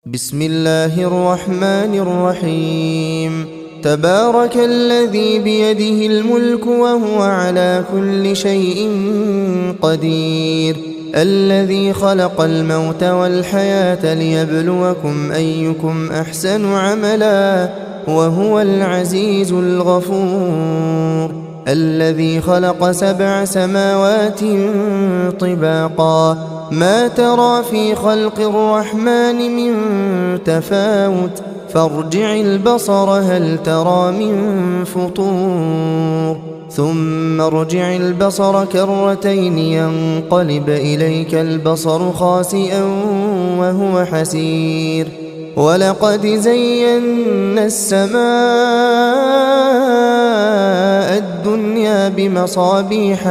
بسم الله الرحمن الرحيم. تبارك الذي بيده الملك وهو على كل شيء قدير، الذي خلق الموت والحياة ليبلوكم أيكم أحسن عملا وهو العزيز الغفور، الذي خلق 7 سماوات طباقا ما ترى في خلق الرحمن من تفاوت فارجع البصر هل ترى من فطور ثم ارجع البصر كرتين ينقلب إليك البصر خاسئا وهو حسير، ولقد زينا السماء الدنيا بمصابيح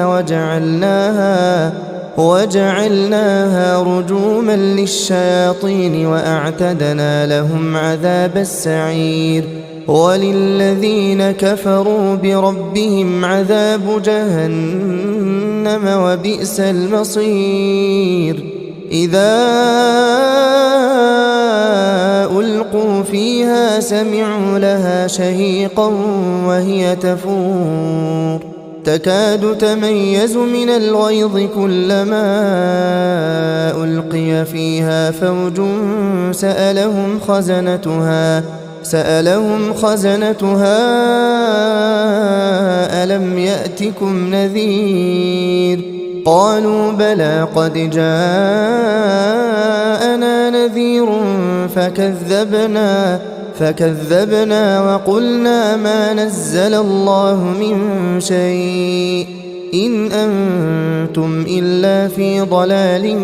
وجعلناها رجوما للشياطين وأعتدنا لهم عذاب السعير، وللذين كفروا بربهم عذاب جهنم وبئس المصير. إذا ألقوا فيها سمعوا لها شهيقا وهي تفور تكاد تميز من الغيظ كلما ألقي فيها فوج سألهم خزنتها ألم يأتكم نذير؟ قالوا بلى قد جاءنا نذير فكذبنا وقلنا ما نزل الله من شيء إن أنتم إلا في ضلال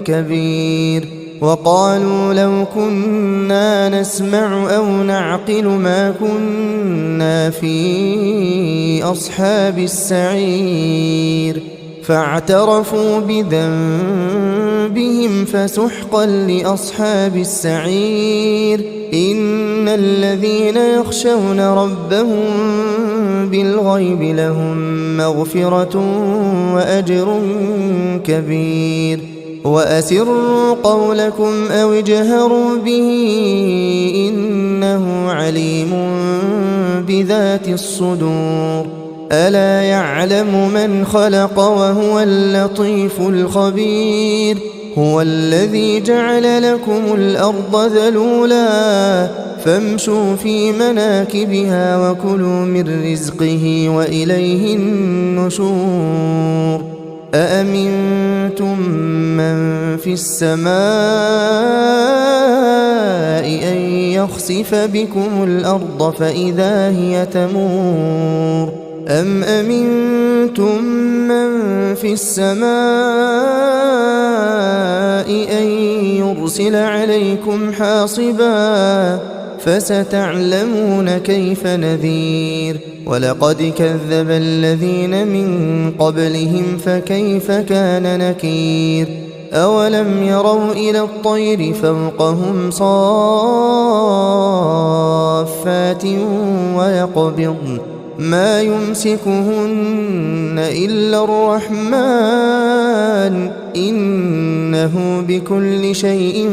كبير. وقالوا لو كنا نسمع أو نعقل ما كنا في أصحاب السعير، فاعترفوا بذنبهم فسحقا لأصحاب السعير. إن الذين يخشون ربهم بالغيب لهم مغفرة وأجر كبير. وأسروا قولكم أو اجهروا به إنه عليم بذات الصدور. ألا يعلم من خلق وهو اللطيف الخبير. هو الذي جعل لكم الأرض ذلولا فامشوا في مناكبها وكلوا من رزقه وإليه النشور. أأمنتم من في السماء أن يخسف بكم الأرض فإذا هي تمور أم أمنتم من في السماء أن يرسل عليكم حاصبا فستعلمون كيف نذير. ولقد كذب الذين من قبلهم فكيف كان نكير. أولم يروا إلى الطير فوقهم صافات ويقبضن ما يمسكهن إلا الرحمن إنه بكل شيء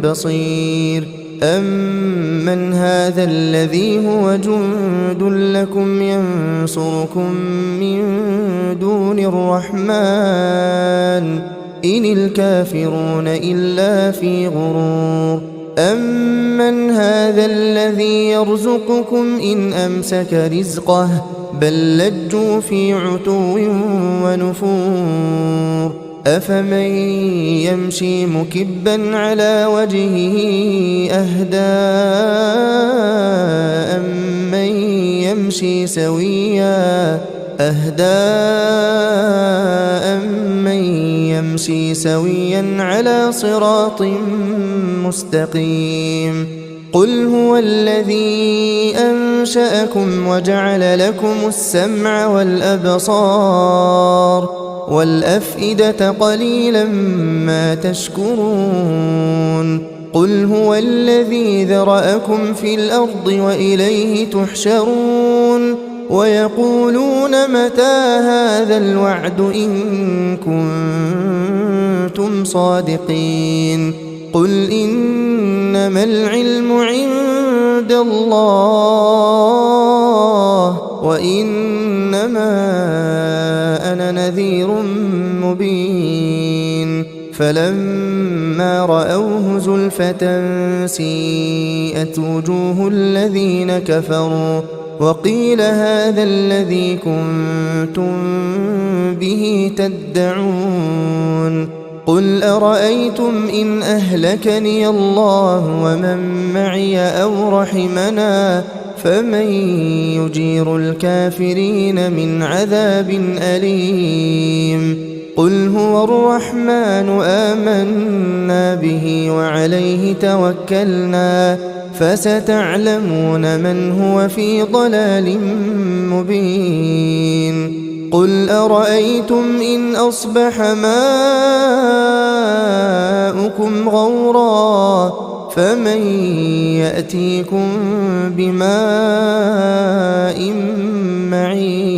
بصير. أمن هذا الذي هو جند لكم ينصركم من دون الرحمن إن الكافرون إلا في غرور. أمن هذا الذي يرزقكم إن أمسك رزقه بل لجوا في عتو ونفور. أفمن يمشي مكبا على وجهه أهدى أمن يمشي سويا على صراط مستقيم. قل هو الذي أنشأكم وجعل لكم السمع والأبصار والأفئدة قليلا ما تشكرون. قل هو الذي ذرأكم في الأرض وإليه تحشرون. ويقولون متى هذا الوعد إن كنتم صادقين. قل إن إنما العلم عند الله وإنما أنا نذير مبين فلما رأوه زلفة سيئت وجوه الذين كفروا وقيل هذا الذي كنتم به تدعون قل أرأيتم إن أهلكني الله ومن معي أو رحمنا فمن يجير الكافرين من عذاب أليم قل هو الرحمن آمنا به وعليه توكلنا فستعلمون من هو في ضلال مبين قل أرأيتم إن أصبح ماؤكم غورا فمن يأتيكم بماء معين